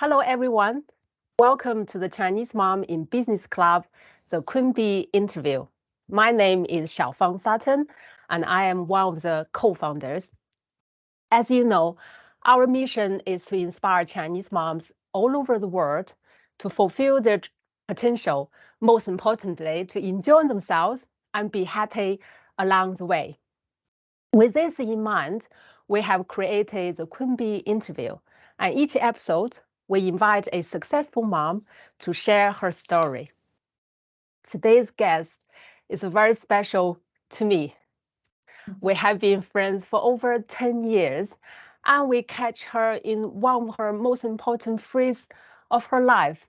Hello, everyone. Welcome to the Chinese Mom in Business Club, the Queen Bee interview. My name is xiaofang.sutton, and I am one of the co-founders. As you know, our mission is to inspire Chinese moms all over the world to fulfill their potential, most importantly, to enjoy themselves and be happy along the way. With this in mind, we have created the Queen Bee interview, and each episode, we invite a successful mom to share her story. Today's guest is very special to me. We have been friends for over 10 years, and we catch her in one of her most important phases of her life.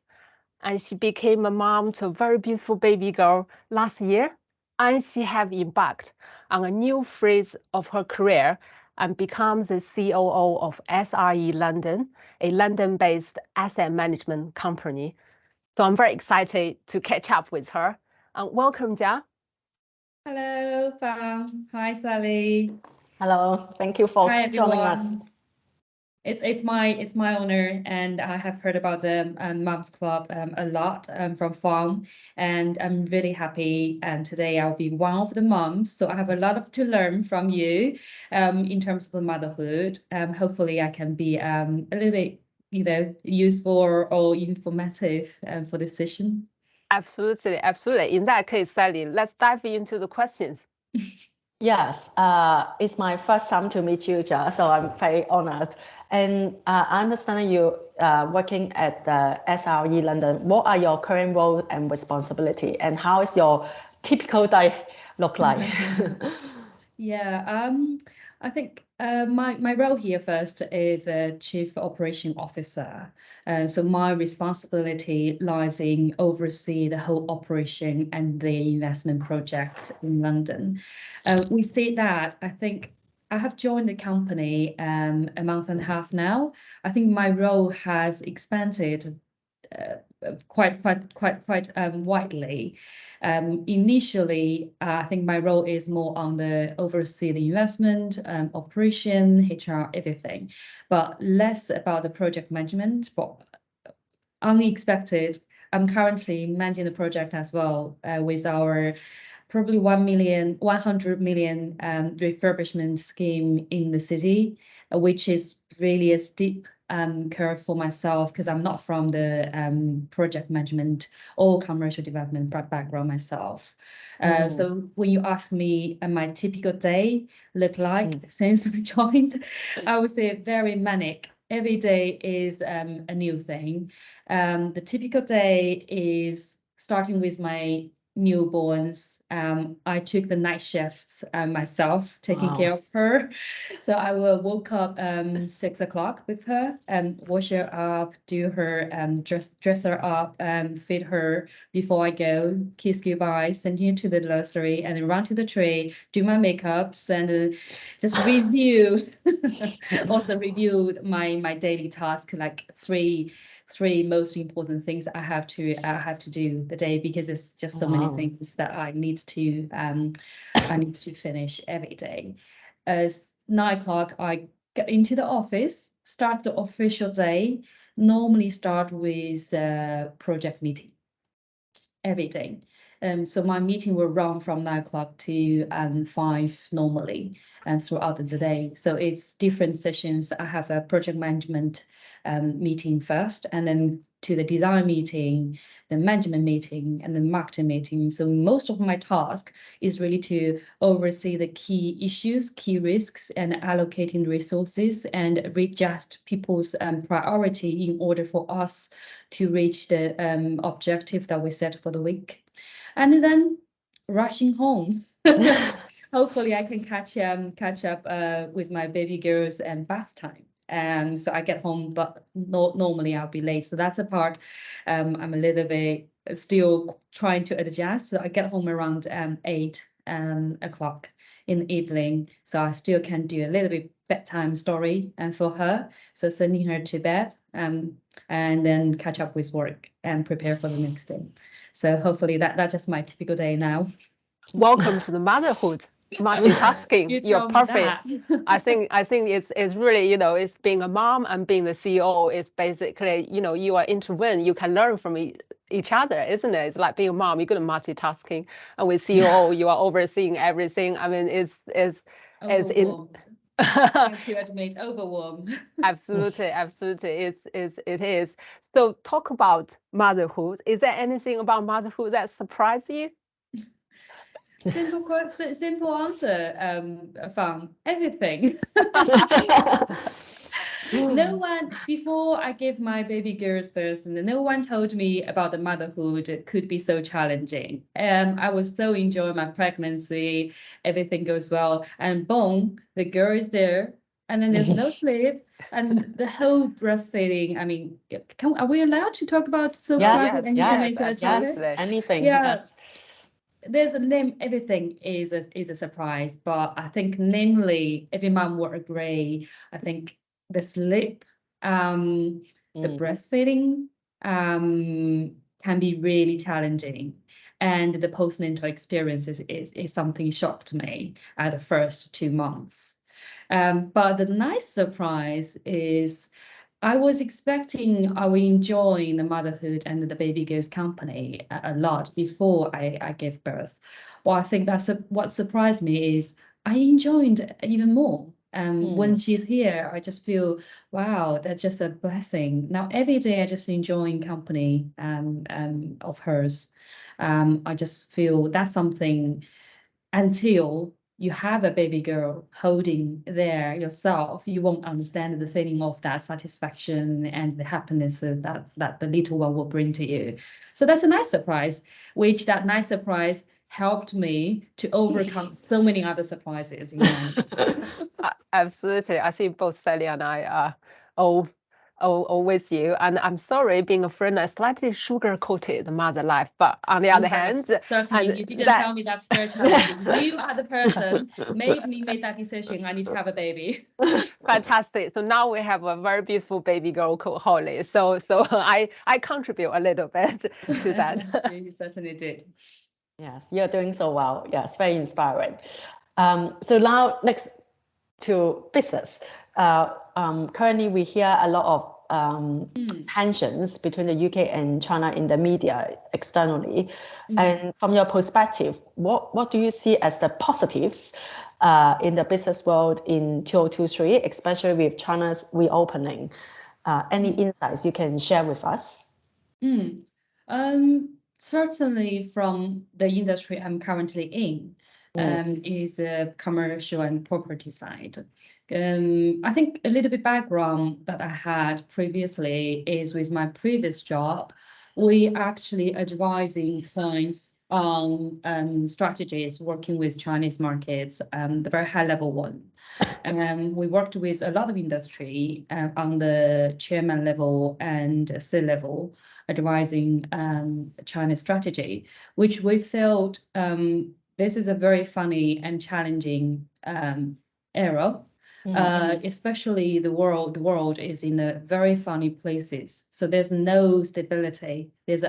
And she became a mom to a very beautiful baby girl last year, and she have embarked on a new phase of her career and becomes the COO of SRE London, a London-based asset management company. So I'm very excited to catch up with her. Welcome, Jia. Hello, Fang. Hi, Sally. Hello, thank you for Hi, joining everyone. us. It's my honor, and I have heard about the Moms Club a lot from Fang, and I'm really happy. And today I'll be one of the moms, so I have a lot to learn from you in terms of the motherhood. Hopefully, I can be a little bit, useful or informative for this session. Absolutely, absolutely. In that case, Sally, let's dive into the questions. Yes, it's my first time to meet you, Jia, so I'm very honored. And I understand you working at the SRE London. What are your current role and responsibility, and how is your typical day look like? Yeah, I think my role here first is a Chief Operation Officer. So my responsibility lies in oversee the whole operation and the investment projects in London. We see that I think I have joined the company a month and a half now. I think my role has expanded quite widely. Initially, I think my role is more on the oversee the investment, operation, HR, everything, but less about the project management. But unexpected, I'm currently managing the project as well with our probably 100 million refurbishment scheme in the city, which is really a steep curve for myself because I'm not from the project management or commercial development background myself. So when you ask me my typical day look like since I joined, I would say very manic. Every day is a new thing. The typical day is starting with my newborns. I took the night shifts myself, taking care of her. So I will woke up 6 o'clock with her and wash her up, do her dress her up and feed her before I go, kiss goodbye, send you to the nursery and then run to the tree, do my makeups and just review. Also review my daily task, like three most important things I have to do the day, because it's just so many things that I need to finish every day. 9 o'clock I get into the office, start the official day. Normally start with a project meeting every day. So my meeting will run from 9 o'clock to 5 normally and throughout the day. So it's different sessions. I have a project management meeting first, and then to the design meeting, the management meeting, and the marketing meeting. So most of my task is really to oversee the key issues, key risks, and allocating resources and readjust people's priority in order for us to reach the objective that we set for the week. And then rushing home. Hopefully I can catch up with my baby girls and bath time. So I get home, but normally I'll be late. So that's a part I'm a little bit still trying to adjust. So I get home around 8 o'clock in the evening. So I still can do a little bit bedtime story for her. So sending her to bed and then catch up with work and prepare for the next day. So hopefully that's just my typical day now. Welcome to the motherhood. multitasking. You You're tell me perfect. that. I think it's really, it's being a mom and being the CEO is basically, you are intervene. You can learn from each other, isn't it? It's like being a mom, you're good at multitasking, and with CEO, you are overseeing everything. I mean, it's Overwhelmed. I have to admit, overwhelmed. Absolutely, it is. So talk about motherhood. Is there anything about motherhood that surprised you? Simple answer, Fang. Everything. No one, before I gave my baby girls birth, no one told me about the motherhood could be so challenging. I was so enjoying my pregnancy, everything goes well, and boom, the girl is there, and then there's no sleep, and the whole breastfeeding. I mean, are we allowed to talk about so private and intimate topics? Anything. Yeah. Yes. There's a name, everything is a surprise, but I think namely every mom will agree. I think the sleep, the breastfeeding can be really challenging. And the postnatal experience is something shocked me at the first 2 months. But the nice surprise is I was expecting I will enjoy the motherhood and the baby girls company a lot before I gave birth. Well, I think what surprised me is I enjoyed even more. When she's here, I just feel, wow, that's just a blessing. Now, every day I just enjoying company of hers. I just feel that's something until you have a baby girl holding there yourself, you won't understand the feeling of that satisfaction and the happiness that the little one will bring to you. So that's a nice surprise, which that nice surprise helped me to overcome so many other surprises in life. Absolutely. I think both Sally and I are all with you. And I'm sorry, being a friend, I slightly sugar-coated the mother life. But on the other hand, certainly you didn't tell me that spare challenges. You are the person made me make that decision. I need to have a baby. Fantastic. So now we have a very beautiful baby girl called Holly. So I contribute a little bit to that. You certainly did. Yes, you're doing so well. Yes, very inspiring. So now next to business. Currently, we hear a lot of tensions between the UK and China in the media externally. And from your perspective, what do you see as the positives in the business world in 2023, especially with China's reopening? Any insights you can share with us? Certainly from the industry I'm currently in, is commercial and property side. I think a little bit background that I had previously is with my previous job, we actually advising clients on strategies working with Chinese markets, the very high level one. We worked with a lot of industry on the chairman level and C level, advising China's strategy, which we felt this is a very funny and challenging era. Especially the world is in a very funny places. So there's no stability. There's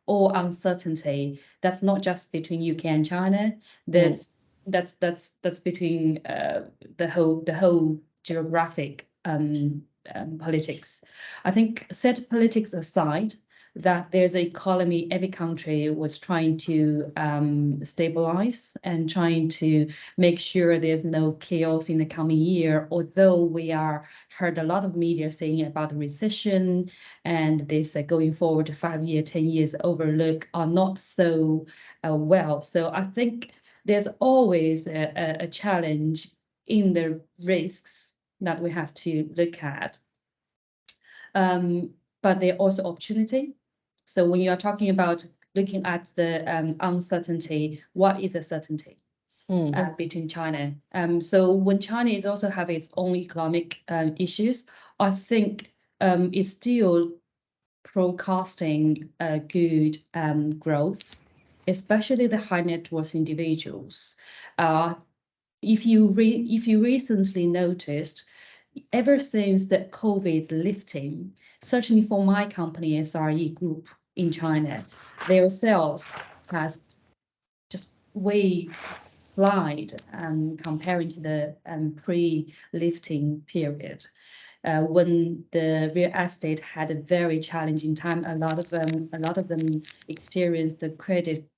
all uncertainty. That's not just between UK and China. That's between the whole geographic politics. I think set politics aside, that there's an economy, every country was trying to stabilize and trying to make sure there's no chaos in the coming year, although we are heard a lot of media saying about the recession and this going forward 5 year, 10 years overlook are not so well. So I think there's always a challenge in the risks that we have to look at. But there are also opportunity. So when you are talking about looking at the uncertainty, what is a certainty between China? So when China is also having its own economic issues, I think it's still forecasting good growth, especially the high net worth individuals. If you recently noticed, ever since the COVID lifting, certainly for my company, SRE Group in China, their sales has just way slide comparing to the pre-lifting period. When the real estate had a very challenging time, a lot of them experienced the credit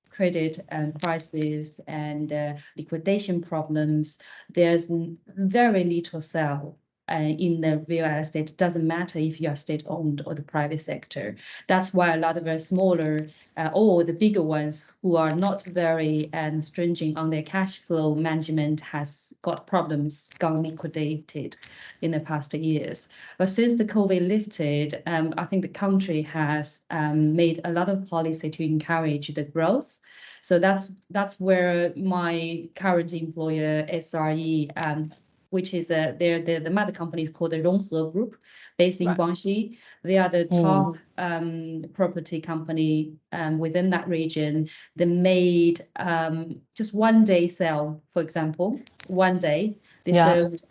crisis and liquidation problems. There's very little sell in the real estate. Doesn't matter if you are state-owned or the private sector. That's why a lot of the smaller or the bigger ones who are not very stringent on their cash flow management has got problems, gone liquidated in the past years. But since the COVID lifted, I think the country has made a lot of policy to encourage the growth. So that's where my current employer, SRE, which is the mother company is called the Ronghe Group, based in Guangxi. They are the top property company within that region. They made just one day sale, for example, one day they sold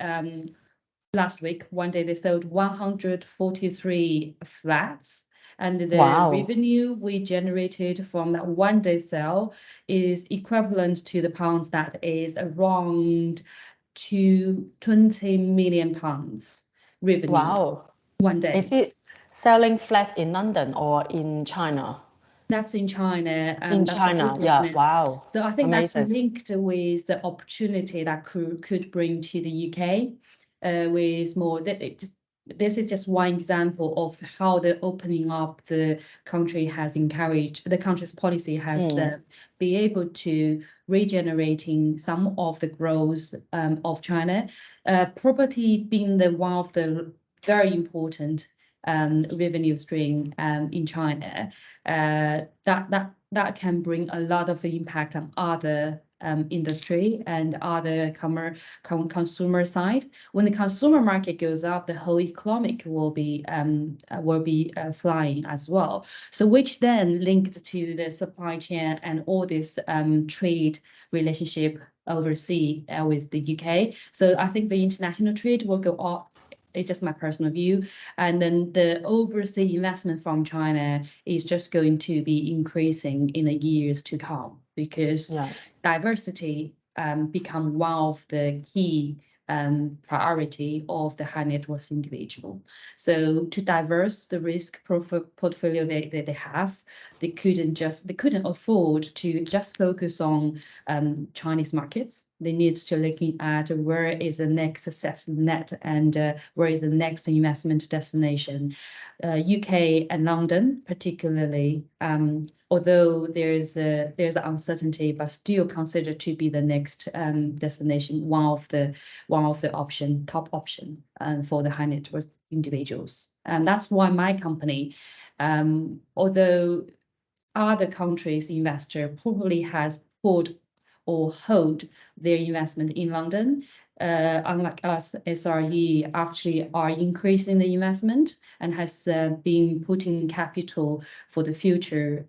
last week. One day they sold 143 flats. And the revenue we generated from that one day sale is equivalent to the pounds, that is around to 20 million pounds revenue. Wow. One day. Is it selling flats in London or in China? That's in China. In China, yeah. Wow. So I think amazing. That's linked with the opportunity that could bring to the UK with more. This is just one example of how the opening up the country has encouraged, the country's policy has be able to regenerating some of the growth of China. Property being one of the very important revenue stream in China, that can bring a lot of impact on other industry and other consumer side. When the consumer market goes up, the whole economic will be flying as well. So which then linked to the supply chain and all this trade relationship overseas with the UK. So I think the international trade will go up. It's just my personal view. And then the overseas investment from China is just going to be increasing in the years to come, because diversity become one of the key priority of the high net worth individual. So to diverse the risk portfolio they have, they couldn't afford to just focus on Chinese markets. They need to looking at where is the next safety net and where is the next investment destination. UK and London particularly, although there's uncertainty, but still considered to be the next destination, one of the top option for the high net worth individuals. And that's why my company, although other countries' investor probably has put or hold their investment in London, unlike us, SRE actually are increasing the investment and has been putting capital for the future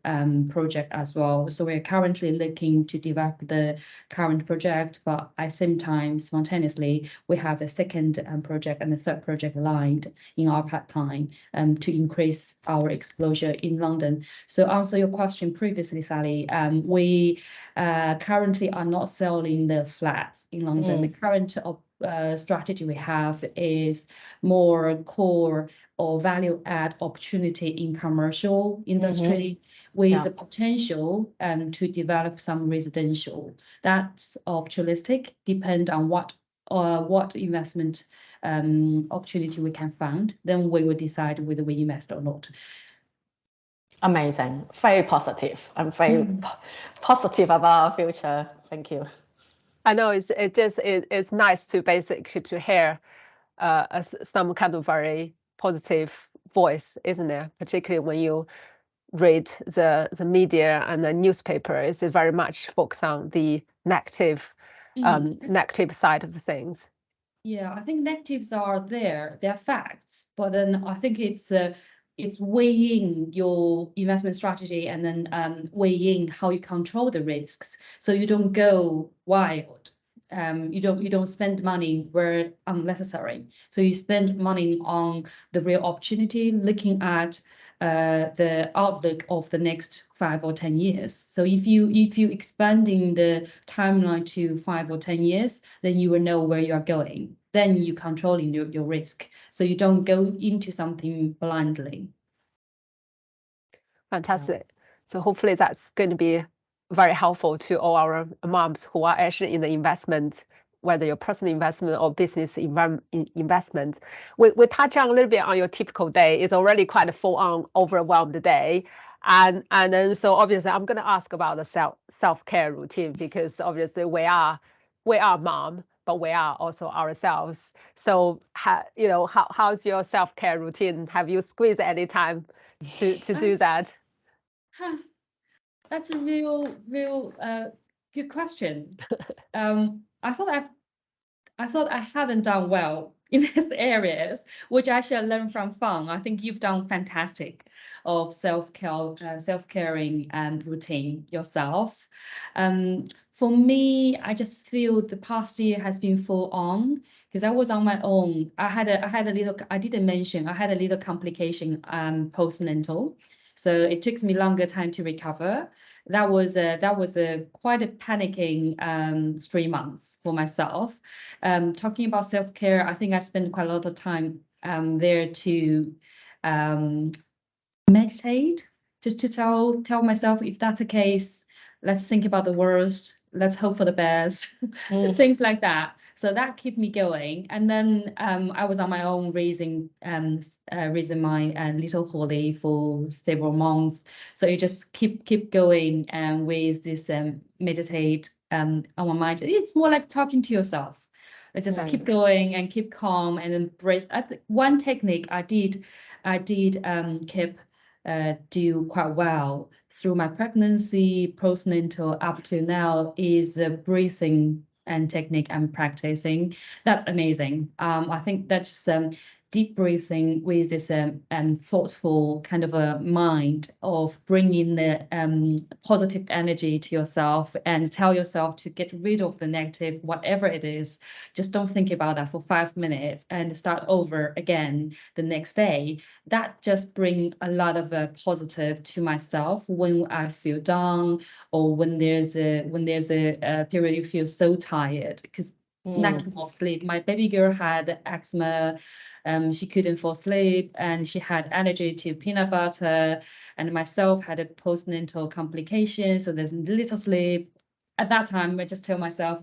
project as well. So we're currently looking to develop the current project, but at the same time, simultaneously, we have a second project and a third project aligned in our pipeline to increase our exposure in London. So answer your question previously, Sally, we currently are not selling the flats in London. The current strategy we have is more core or value add opportunity in commercial industry with a potential to develop some residential. That's opportunistic, depend on what investment opportunity we can find. Then we will decide whether we invest or not. Amazing, very positive. I'm very positive about our future. Thank you. I know it's nice to basically to hear some kind of very positive voice, isn't it? Particularly when you read the media and the newspaper, is very much focused on the negative side of the things. Yeah, I think negatives are there. They're facts, but then I think it's weighing your investment strategy and then weighing how you control the risks so you don't go wild. you don't spend money where unnecessary. So you spend money on the real opportunity, looking at the outlook of the next 5 or 10 years. So if you expanding the timeline to 5 or 10 years, then you will know where you are going. Then you controlling your risk. So you don't go into something blindly. Fantastic. So hopefully that's going to be very helpful to all our moms who are actually in the investment, whether your personal investment or business investment. We touch on a little bit on your typical day. It's already quite a full-on, overwhelmed day. And then so obviously I'm going to ask about the self-care routine, because obviously we are mom, but we are also ourselves. So how's your self-care routine? Have you squeezed any time to do that? That's a real good question. I thought I haven't done well in these areas, which I shall learn from Fang. I think you've done fantastic of self-caring and routine yourself. For me, I just feel the past year has been full on because I was on my own. I didn't mention I had a little complication postnatal. So it took me longer time to recover. That was quite a panicking 3 months for myself. Talking about self-care, I think I spent quite a lot of time there to meditate, just to tell myself, if that's the case, let's think about the worst, let's hope for the best, things like that. So that kept me going. And then I was on my own raising my little Holly for several months. So you just keep going with this meditate on my mind. It's more like talking to yourself. Let's just keep going and keep calm and then breathe. One technique I did keep do quite well through my pregnancy, postnatal up to now is breathing and technique I'm practicing. That's amazing. I think that's deep breathing with this thoughtful kind of a mind of bringing the positive energy to yourself and tell yourself to get rid of the negative, whatever it is. Just don't think about that for 5 minutes and start over again the next day. That just brings a lot of positive to myself when I feel down or when there's a period you feel so tired, because knocking off sleep. My baby girl had asthma. She couldn't fall asleep and she had allergy to peanut butter, and myself had a postnatal complication, so there's little sleep. At that time, I just tell myself,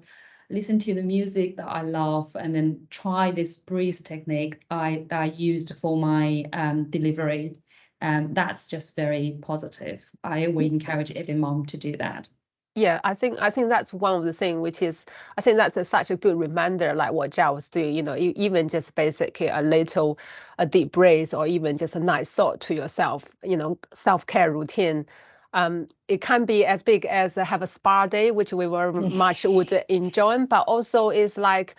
listen to the music that I love and then try this breathe technique I used for my delivery. That's just very positive. I would encourage every mom to do that. Yeah, I think that's one of the things, which is, I think that's such a good reminder, like what Jia was doing, even just basically a deep breath, or even just a nice thought to yourself, self-care routine. It can be as big as have a spa day, which we very much would enjoy, but also is like,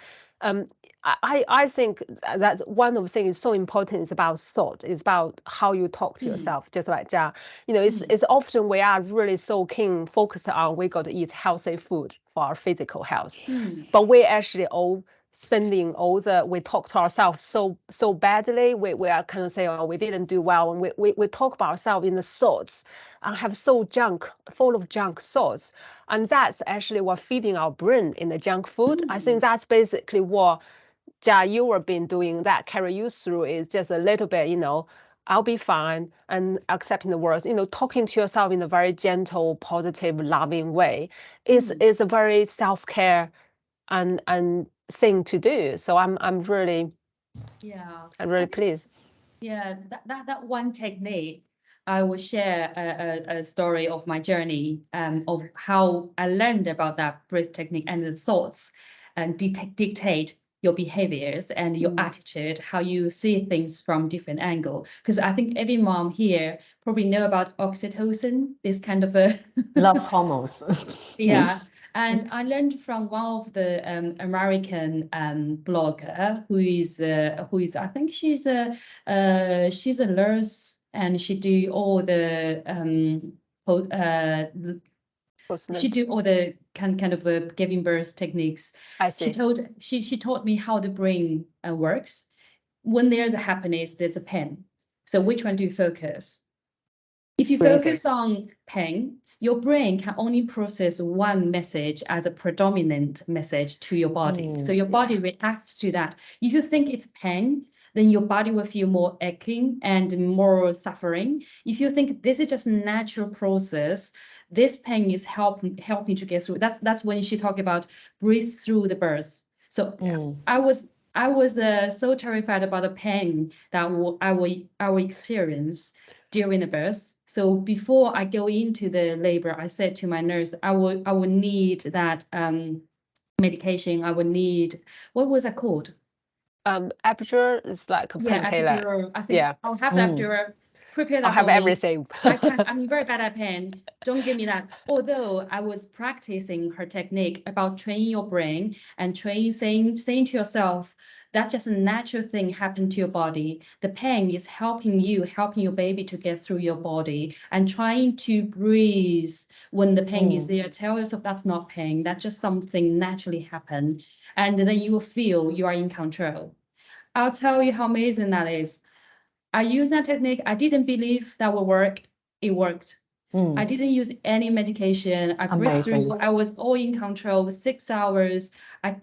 I think that's one of the things so important is about thought, is about how you talk to yourself, just like Jia. It's often we are really so keen, focused on we got to eat healthy food for our physical health, but we actually all spending we talk to ourselves so badly. We are kind of saying, oh, we didn't do well, and we talk about ourselves in the thoughts and have full of junk thoughts, and that's actually what feeding our brain in the junk food. I think that's basically what Jia, you were been doing that carry you through, is just a little bit, I'll be fine, and accepting the words, talking to yourself in a very gentle, positive, loving way is a very self-care and thing to do. So I'm really pleased. Yeah, that one technique, I will share a story of my journey of how I learned about that breath technique and the thoughts and dictate your behaviors and your attitude, how you see things from different angle. Because I think every mom here probably know about oxytocin, this kind of a love hormones. Yeah. And I learned from one of the American blogger who is I think she's a nurse, and she do all the kind of giving birth techniques. I see. She taught me how the brain works. When there's a happiness, there's a pain. So which one do you focus? If you focus on pain, your brain can only process one message as a predominant message to your body. So your body reacts to that. If you think it's pain, then your body will feel more aching and more suffering. If you think this is just a natural process, this pain is helping to get through. That's when she talked about breathe through the birth. So I was so terrified about the pain that I will experience during the birth. So before I go into the labor, I said to my nurse, I will need that medication. I will need, what was that called? Epidural is like a painkiller. Epidural. I think I'll have the epidural. Prepare that. I'll have for me. everything. I'm very bad at pain. Don't give me that. Although I was practicing her technique about training your brain and saying to yourself, that's just a natural thing happening to your body. The pain is helping your baby to get through your body, and trying to breathe when the pain is there. Tell yourself that's not pain. That's just something naturally happen. And then you will feel you are in control. I'll tell you how amazing that is. I used that technique. I didn't believe that would work. It worked. I didn't use any medication. I breathed through. I was all in control. 6 hours.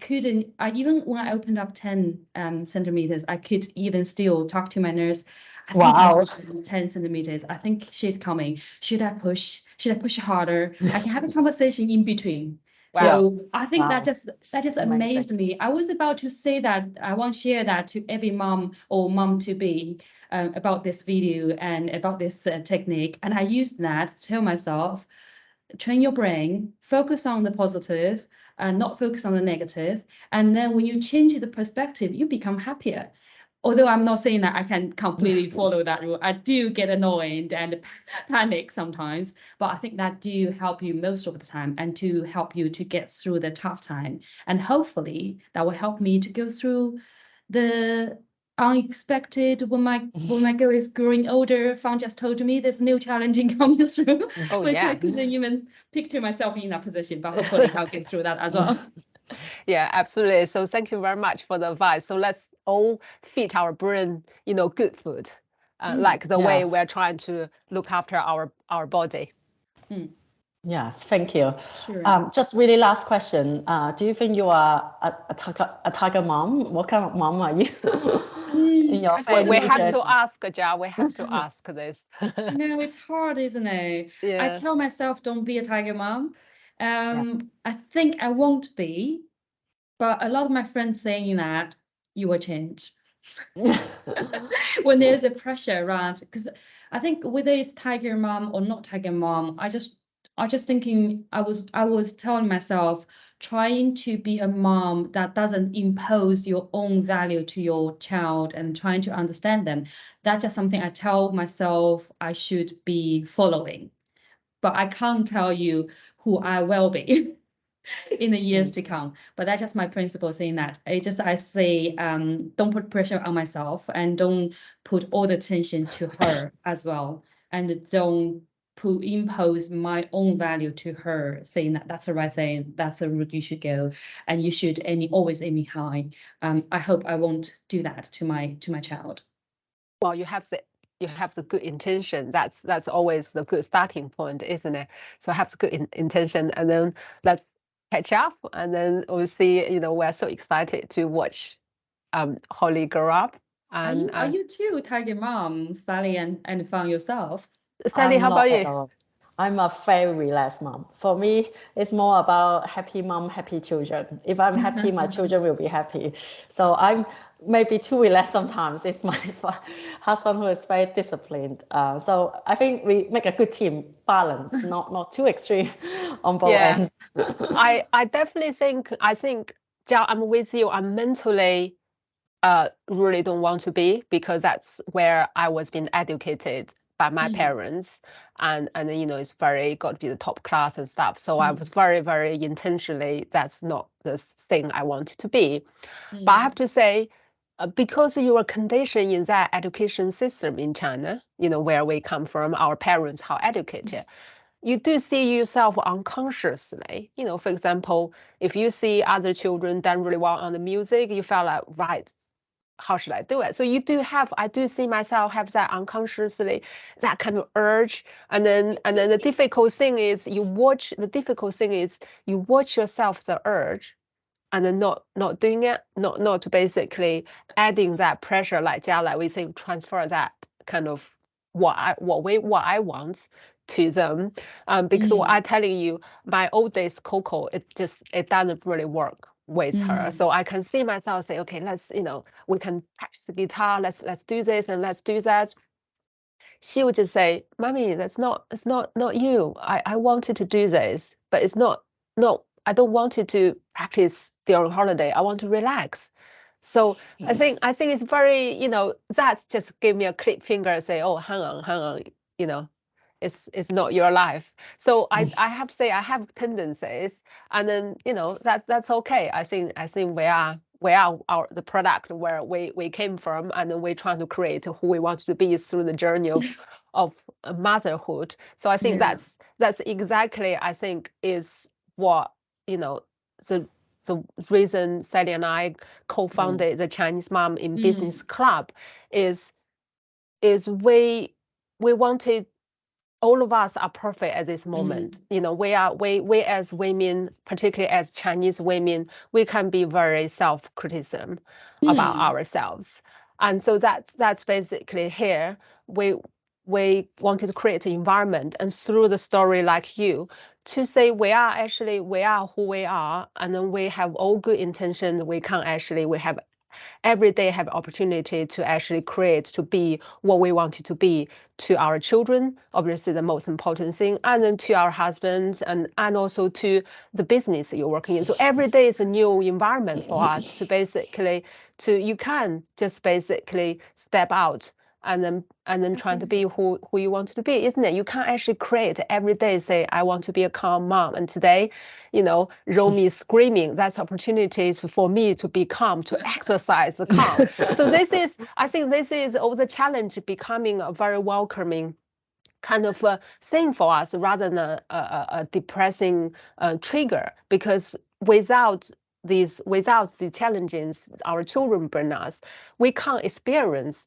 Even when I opened up 10 centimeters, I could even still talk to my nurse. I think 10 centimeters. I think she's coming. Should I push? Should I push harder? I can have a conversation in between. So I think that just amazed me. I was about to say that I want to share that to every mom or mom-to-be about this video and about this technique. And I used that to tell myself, train your brain, focus on the positive and not focus on the negative. And then when you change the perspective, you become happier. Although I'm not saying that I can completely follow that rule. I do get annoyed and panic sometimes, but I think that do help you most of the time and to help you to get through the tough time. And hopefully that will help me to go through the unexpected when my girl is growing older. Fang just told me there's no challenging coming through, which I couldn't even picture myself in that position, but hopefully I'll get through that as well. Yeah, absolutely. So thank you very much for the advice. So let's all feed our brain, good food, like the way we're trying to look after our body. Yes, thank you. Sure. Just really last question. Do you think you are a tiger mom? What kind of mom are you? In your family? We have to ask, Jia. We have to ask this. No, it's hard, isn't it? Yeah. I tell myself, don't be a tiger mom. I think I won't be, but a lot of my friends saying that you will change. When there's a pressure around, because I think whether it's tiger mom or not tiger mom, I just thinking I was telling myself, trying to be a mom that doesn't impose your own value to your child and trying to understand them. That's just something I tell myself I should be following. But I can't tell you who I will be in the years to come. But that's just my principle saying that. I say, don't put pressure on myself and don't put all the attention to her as well. And don't impose my own value to her, saying that that's the right thing, that's the route you should go, and you should always aim high. I hope I won't do that to my child. Well, you have the good intention. That's always the good starting point, isn't it? So have the good intention, and then let's catch up, and then obviously, we're so excited to watch Holly grow up. And are you too tiger mom, Sally and Fang yourself? Sally, how about you? I'm a very relaxed mom. For me, it's more about happy mom, happy children. If I'm happy, my children will be happy. So I'm maybe too relaxed sometimes. It's my husband who is very disciplined. So I think we make a good team, balance, not too extreme on both ends. I definitely think, Jia, I'm with you. I'm mentally really don't want to be, because that's where I was being educated by my parents, and it's very got to be the top class and stuff. So I was very, very intentionally, that's not the thing I wanted to be. But I have to say, because you were conditioned in that education system in China, where we come from, our parents how educated, you do see yourself unconsciously. You know, for example, if you see other children done really well on the music, you feel like, right, how should I do it? So I do see myself have that unconsciously, that kind of urge. And then the difficult thing is you watch yourself the urge and then not doing it, not basically adding that pressure, like Jia, like we say, transfer that kind of what I want to them. Because what I'm telling you, my oldest Coco, it doesn't really work with her. So I can see myself say, okay, let's, we can practice the guitar, let's do this and let's do that. She would just say, Mommy, it's not you. I wanted to do this, but it's not, I don't want it to practice during holiday. I want to relax. So I think it's very, that's just give me a click finger and say, oh, hang on, it's not your life. So I have to say I have tendencies, and then that's okay. I think we are the product where we came from, and then we're trying to create who we want to be through the journey of motherhood. So I think that's exactly, I think, is what the reason Sally and I co-founded the Chinese Mom in Business Club is we wanted, all of us are perfect at this moment. We as women, particularly as Chinese women, we can be very self-criticism about ourselves. And so that's basically here. We wanted to create an environment, and through the story like you, to say we are who we are, and then we have all good intentions. We have every day have opportunity to actually create, to be what we wanted to be to our children, obviously the most important thing, and then to our husbands, and also to the business you're working in. So every day is a new environment for us to basically, you can just basically step out and then trying to be who you want to be, isn't it? You can't actually create every day, say, I want to be a calm mom. And today, Romy screaming, that's opportunities for me to be calm, to exercise the calm. So I think this is all the challenge becoming a very welcoming kind of thing for us, rather than a depressing trigger, because without the challenges our children bring us, we can't experience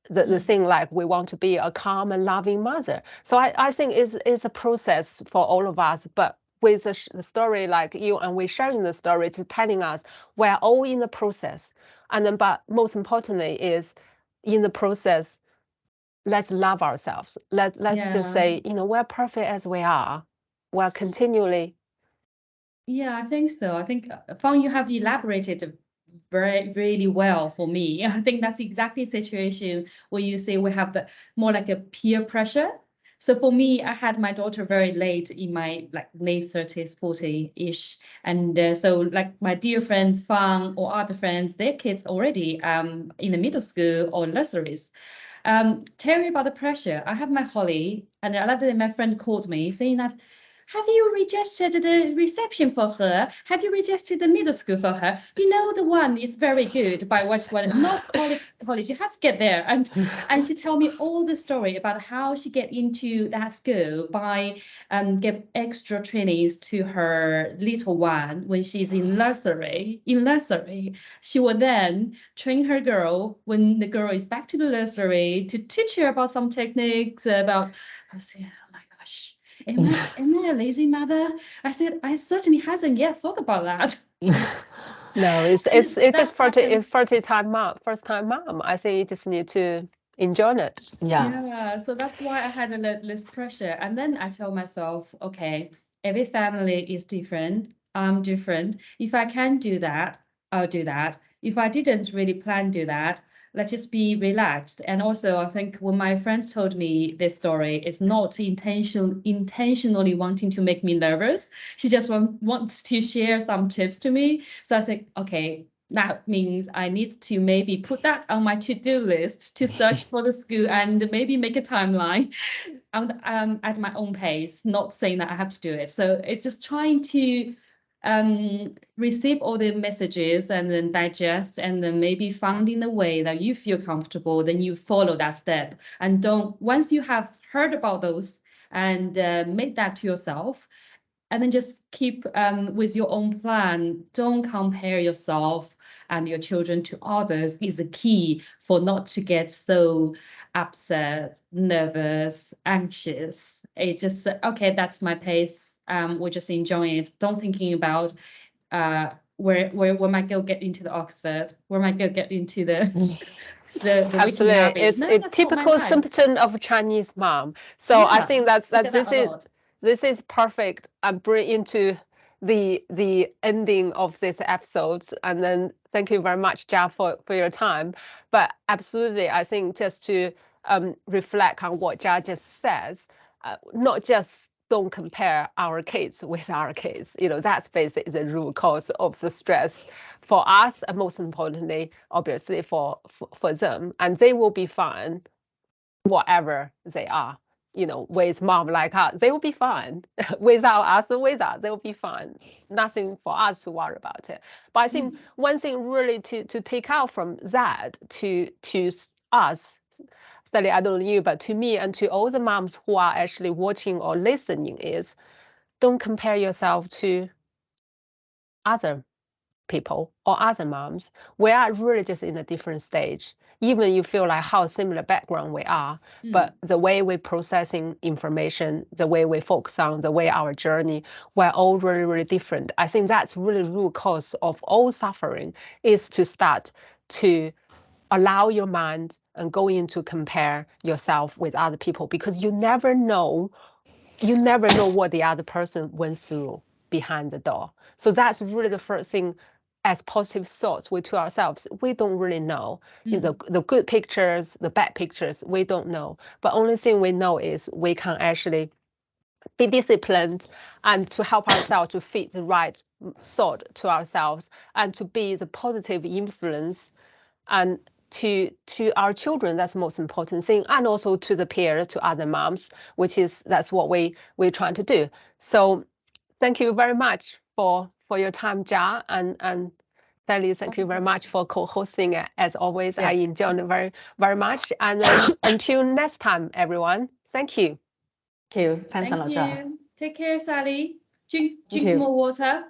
the thing like we want to be a calm and loving mother. So I think it's a process for all of us, but with the story like you, and we're sharing the story, to telling us we're all in the process. And then, but most importantly is, in the process, let's love ourselves. Let's just say, we're perfect as we are. We're continually. Yeah, I think so. I think, Fang, you have elaborated really well for me. I think that's exactly the situation where you say we have more like a peer pressure. So for me, I had my daughter very late, in my late 30s, 40-ish. And so my dear friends, Fang, or other friends, their kids already in the middle school or nurseries. Tell me about the pressure. I have my Holly, and the other day my friend called me saying that, have you registered the reception for her? Have you registered the middle school for her? The one is very good by what one, not college. You have to get there. And she told me all the story about how she get into that school by give extra trainings to her little one when she's in nursery. She will then train her girl when the girl is back to the nursery to teach her about some techniques about. I say, oh my gosh. Am I a lazy mother? I said, I certainly hasn't yet thought about that. No, it's just first time mom. I think you just need to enjoy it. Yeah. So that's why I had a little less pressure. And then I told myself, okay, every family is different. I'm different. If I can do that, I'll do that. If I didn't really plan to do that, let's just be relaxed. And also, I think when my friends told me this story, it's not intentionally wanting to make me nervous. She just wants to share some tips to me. So I said, okay, that means I need to maybe put that on my to-do list to search for the school and maybe make a timeline at my own pace, not saying that I have to do it. So it's just trying to receive all the messages and then digest, and then maybe finding the way that you feel comfortable, then you follow that step. And once you have heard about those, and make that to yourself. And then just keep with your own plan. Don't compare yourself and your children to others is a key for not to get so upset, nervous, anxious. It's just, okay, that's my pace. We're just enjoying it. Don't thinking about where might go get into the Oxford, where might go get into the Absolutely, it's a typical symptom of a Chinese mom. So I think this is perfect and bring into the ending of this episode. And then thank you very much, Jia, for your time. But absolutely, I think just to reflect on what Jia just says, not just don't compare our kids with our kids. You know, that's basically the root cause of the stress for us, and most importantly, obviously for them. And they will be fine, whatever they are. You know, with mom like us, they will be fine. Without us, they will be fine. Nothing for us to worry about it. But I think one thing really to take out from that to us, Sally, I don't know you, but to me and to all the moms who are actually watching or listening is, don't compare yourself to other people or other moms. We are really just in a different stage. Even you feel like how similar background we are, but the way we're processing information, the way we focus on, the way our journey, we're all really, really different. I think that's really the root cause of all suffering, is to start to allow your mind and go into compare yourself with other people, because you never know what the other person went through behind the door. So that's really the first thing. As positive thoughts, we to ourselves, we don't really know. You know, the good pictures, the bad pictures, we don't know. But only thing we know is we can actually be disciplined and to help ourselves to fit the right thought to ourselves and to be the positive influence and to our children. That's the most important thing, and also to the peer, to other moms, that's what we're trying to do. So thank you very much for your time, Jia, and Sally, thank you very much for co-hosting it. As always, yes. I enjoyed it very, very much. And then until next time, everyone, thank you. Thank you. Thanks a lot, Jia. Take care, Sally. Drink more water.